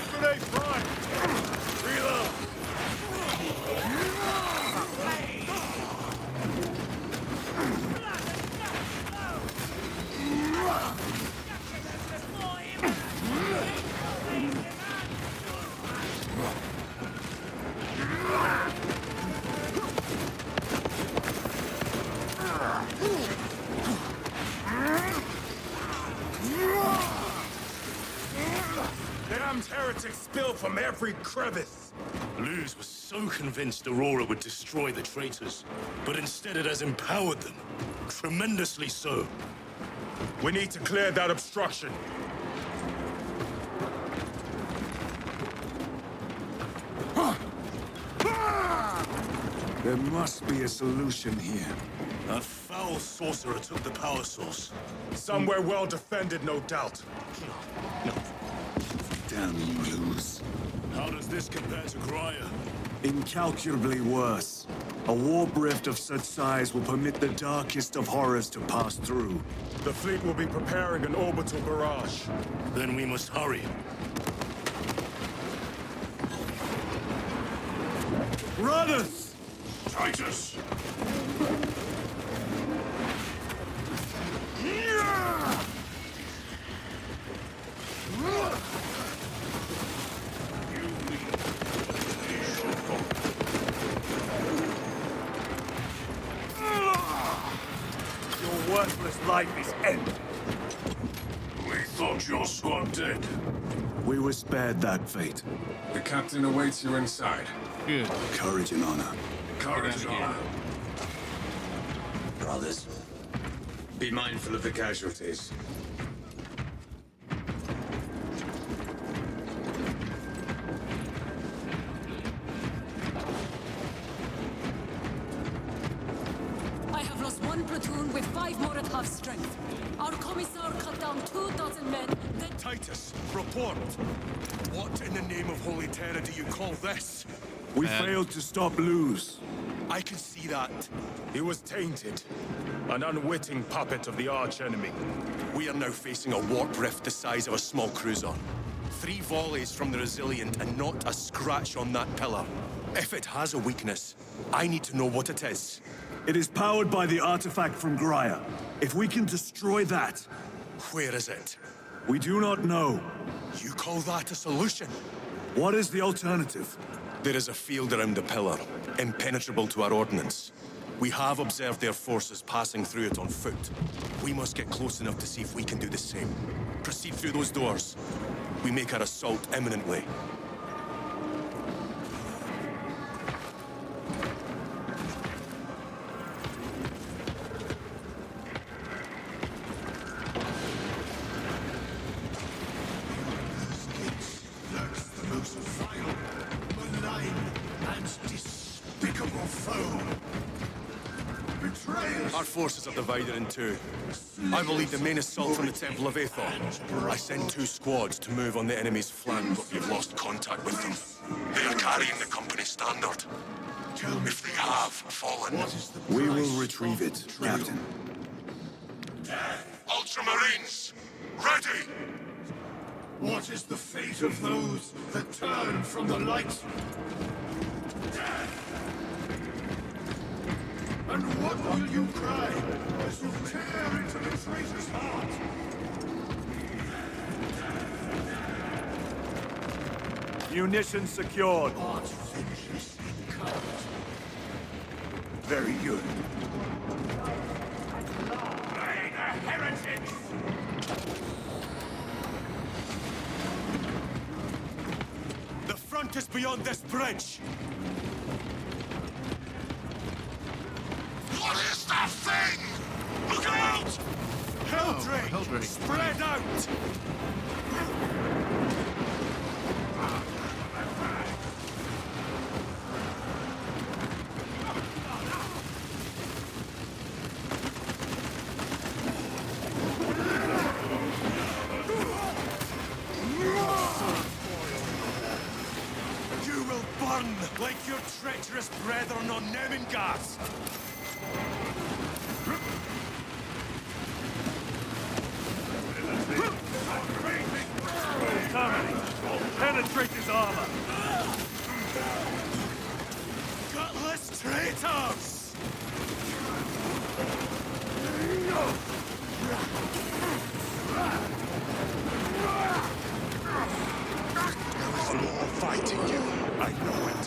Grenade prime! Reload! Damned heretics spill from every crevice! Luz was so convinced Aurora would destroy the traitors, but instead it has empowered them. Tremendously so. We need to clear that obstruction. There must be a solution here. A foul sorcerer took the power source. Somewhere well defended, no doubt. Damn you, Luz. How does this compare to Graia? Incalculably worse. A warp rift of such size will permit the darkest of horrors to pass through. The fleet will be preparing an orbital barrage. Then we must hurry. Brothers! Titus! Your worthless life is ended. We thought your squad dead. We were spared that fate. The captain awaits you inside. Good. Courage and honor. Courage and honor. Brothers, be mindful of the casualties. I have lost one platoon with 5 more at half strength. Our commissar cut down 24 men, then... Titus, report! What in the name of Holy Terra do you call this? We failed to stop Luz. I can see that. He was tainted. An unwitting puppet of the arch-enemy. We are now facing a warp rift the size of a small cruiser. 3 volleys from the Resilient and not a scratch on that pillar. If it has a weakness, I need to know what it is. It is powered by the artifact from Graia. If we can destroy that... Where is it? We do not know. You call that a solution? What is the alternative? There is a field around the pillar, impenetrable to our ordnance. We have observed their forces passing through it on foot. We must get close enough to see if we can do the same. Proceed through those doors. We make our assault imminently. Our forces are divided in 2. I will lead the main assault from the Temple of Aethor. I send 2 squads to move on the enemy's flank, but we've lost contact with them. They are carrying the company standard. If they have fallen... We will retrieve it, Captain. Ultramarines, ready! What is the fate of those that turn from the light? And what will you cry as you tear into the traitor's heart? Munitions secured. Art vengeance incurred. Very good. Slay the heretics! The front is beyond this bridge! What is that thing? Look out! Helldrake! Helldrake. Spread out! You will burn like your treacherous brethren on Nemengas! Penetrate his armor. Gutless traitors! There is more fighting you. I know it.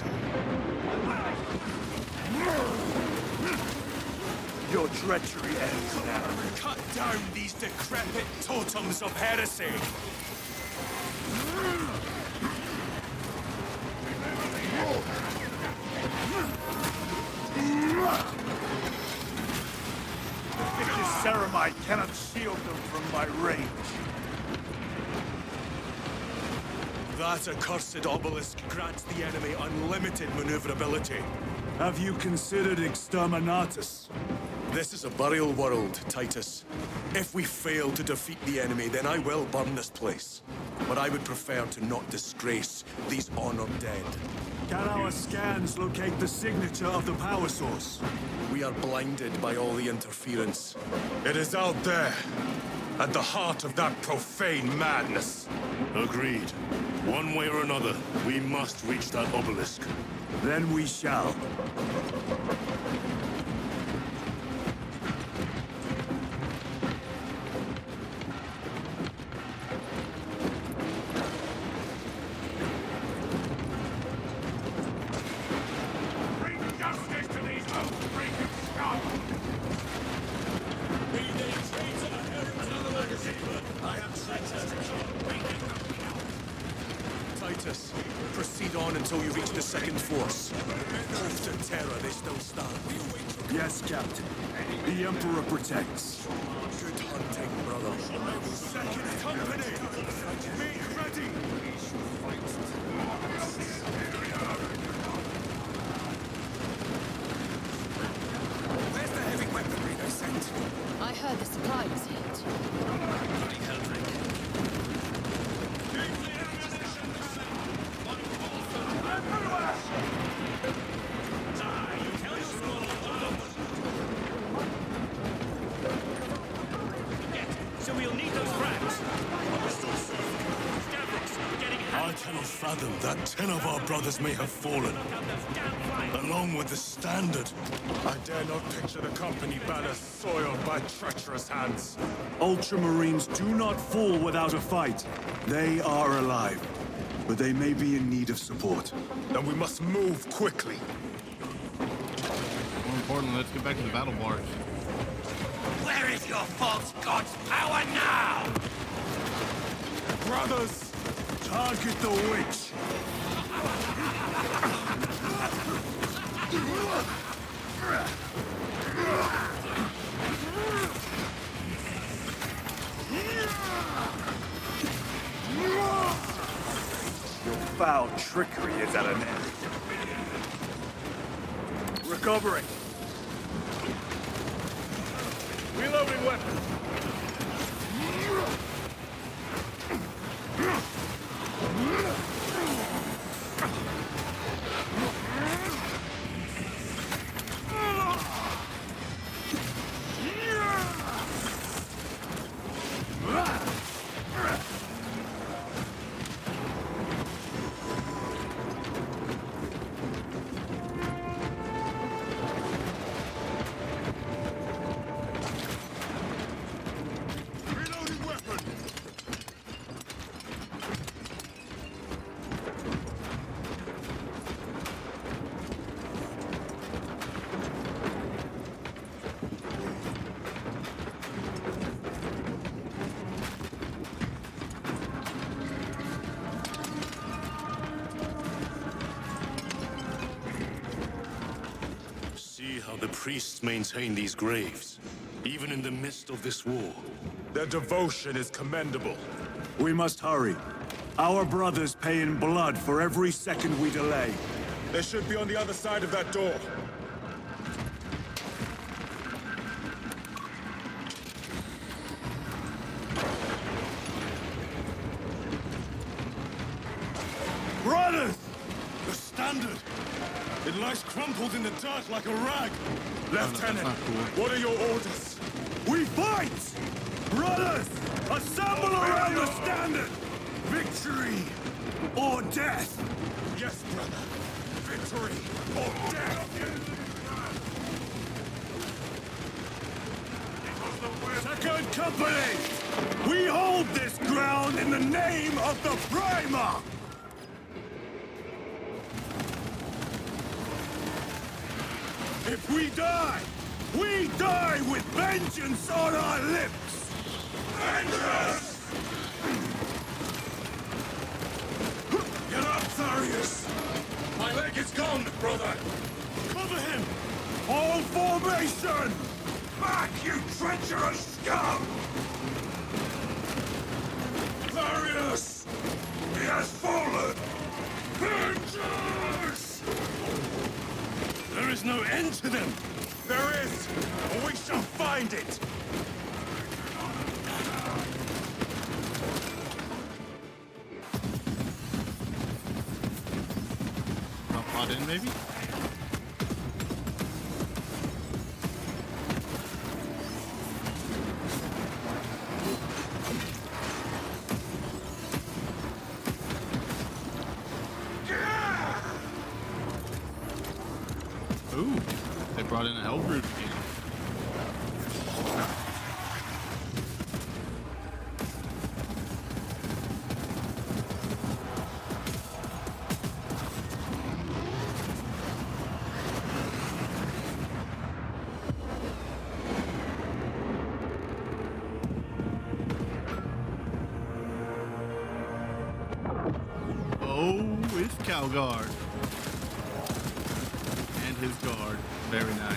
Your treachery ends now. Cut down these decrepit totems of heresy! If this ceramide cannot shield them from my range. That accursed obelisk grants the enemy unlimited maneuverability. Have you considered exterminatus? This is a burial world, Titus. If we fail to defeat the enemy, then I will burn this place. But I would prefer to not disgrace these honored dead. Can our scans locate the signature of the power source? We are blinded by all the interference. It is out there, at the heart of that profane madness. Agreed. One way or another, we must reach that obelisk. Then we shall. Bring justice to these oath-breaking scum! Titus, proceed on until you reach the second force. Hope to terror they still stand. Yes, Captain. The Emperor protects. Good hunting, brother. Second company! Make ready! Where's the heavy weaponry they sent? I heard the supply was hit. Bloody Helldrake. So we'll need those frags. I cannot fathom that 10 of our brothers may have fallen. Along with the Standard. I dare not picture the company banners soiled by treacherous hands. Ultramarines do not fall without a fight. They are alive, but they may be in need of support. Then we must move quickly. More importantly, let's get back to the battle barge. Where is your false god's power now? Brothers, Target the witch! Your foul trickery is at an end. Recovering. Reloading weapons. how the priests maintain these graves, even in the midst of this war. Their devotion is commendable. We must hurry. Our brothers pay in blood for every second we delay. They should be on the other side of that door. Brothers! The standard! It lies crumpled in the dirt like a rag. Lieutenant, what are your orders? We fight! Brothers, assemble around the standard! Victory or death! Yes, brother. Victory or death! Second Company! We hold this ground in the name of the Primer! If we die with vengeance on our lips! Vengeance! Get up, Tharius! My leg is gone, brother! Cover him! All formation! Back, you treacherous scum! Tharius! He has fallen! Vengeance! There is no end to them! There is! We shall find it! Not pot in, maybe? Ooh, they brought in a Hellbrood again. Oh, it's Calgard. And his guard. Very nice.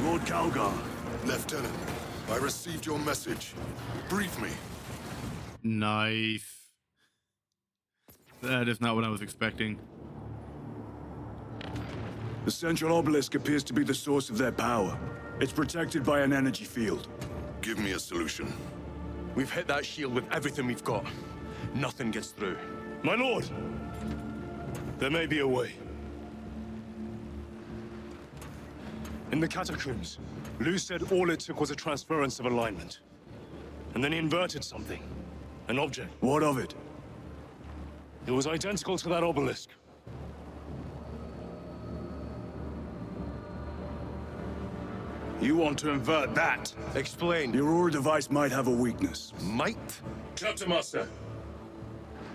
Lord Calgar. Lieutenant, I received your message. Brief me. Nice. That is not what I was expecting. The central obelisk appears to be the source of their power. It's protected by an energy field. Give me a solution. We've hit that shield with everything we've got. Nothing gets through. My lord! There may be a way. In the catacombs, Lu said all it took was a transference of alignment. And then he inverted something. An object. What of it? It was identical to that obelisk. You want to invert that? Explain. The Aurora device might have a weakness. Might? Captain Master,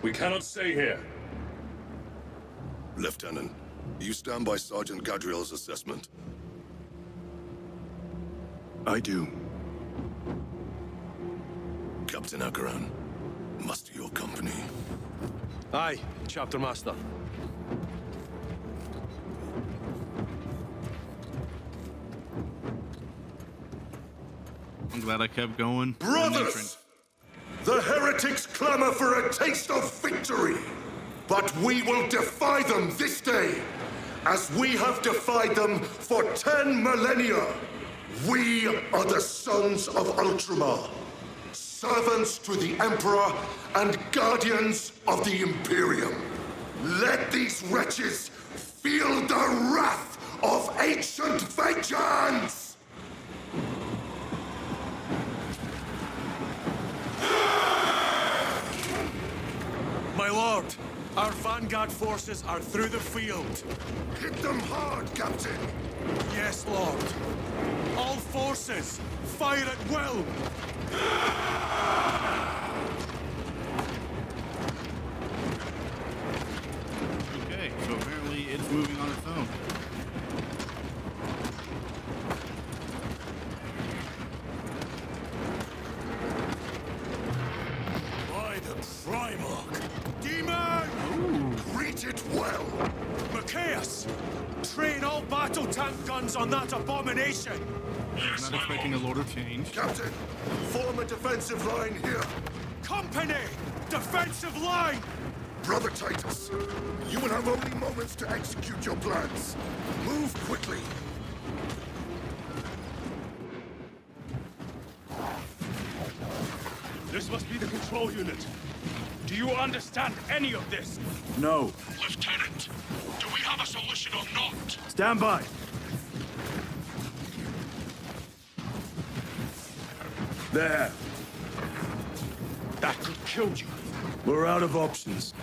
we cannot stay here. Lieutenant, you stand by Sergeant Gadriel's assessment? I do. Captain Akaran, muster your company. Aye, Chapter Master. I'm glad I kept going. Brothers! The heretics clamor for a taste of victory! But we will defy them this day, as we have defied them for 10 millennia. We are the sons of Ultramar, servants to the Emperor and guardians of the Imperium. Let these wretches feel the wrath of ancient vengeance! My lord, our vanguard forces are through the field. Hit them hard, Captain! Yes, Lord. All forces, fire at will! Okay, so apparently it's moving on its own. tank guns on that abomination! Not expecting a lot of change. Captain, form a defensive line here. Company! Defensive line! Brother Titus, you will have only moments to execute your plans. Move quickly. This must be the control unit. Do you understand any of this? No. Lieutenant, do we have a solution or not? Stand by. There. That could kill you. We're out of options.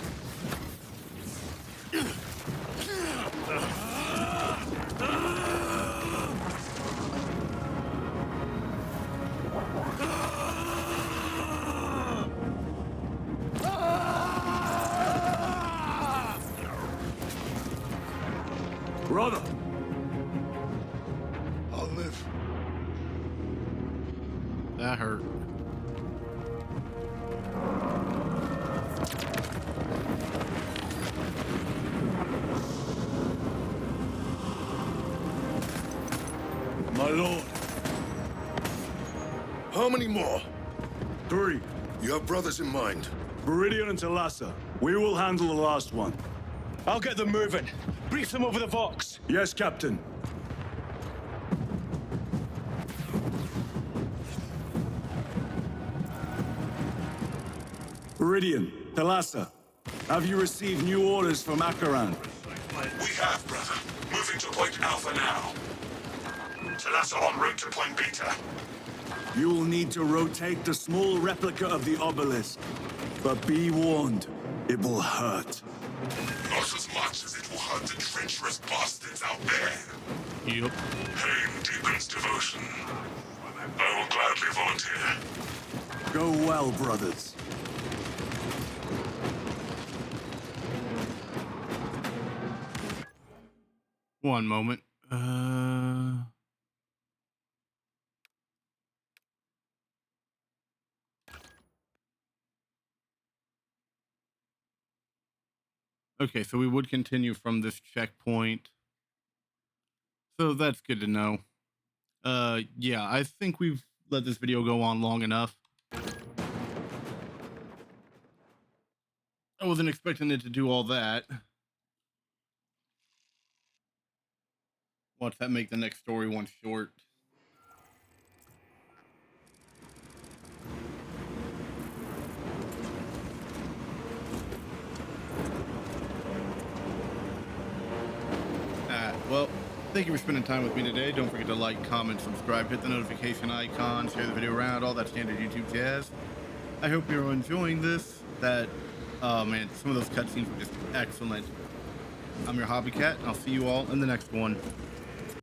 Brother! I'll live. That hurt. My lord. How many more? 3. You have brothers in mind. Viridian and Talassa. We will handle the last one. I'll get them moving. Brief them over the Vox. Yes, Captain. Viridian, Talassa, have you received new orders from Akaran? We have, brother. Moving to Point Alpha now. Talassa en route to Point Beta. You will need to rotate the small replica of the obelisk. But be warned, it will hurt. Not as much as it will hurt the treacherous bastards out there. Yep. Pain deepens devotion. I will gladly volunteer. Go well, brothers. One moment. Okay, so we would continue from this checkpoint. So that's good to know. Yeah, I think we've let this video go on long enough. I wasn't expecting it to do all that. Watch that make the next story one short. Well, thank you for spending time with me today. Don't forget to like, comment, subscribe, hit the notification icon, share the video around, all that standard YouTube jazz. I hope you're enjoying this. Oh man, some of those cutscenes were just excellent. I'm your Hobby Cat, and I'll see you all in the next one.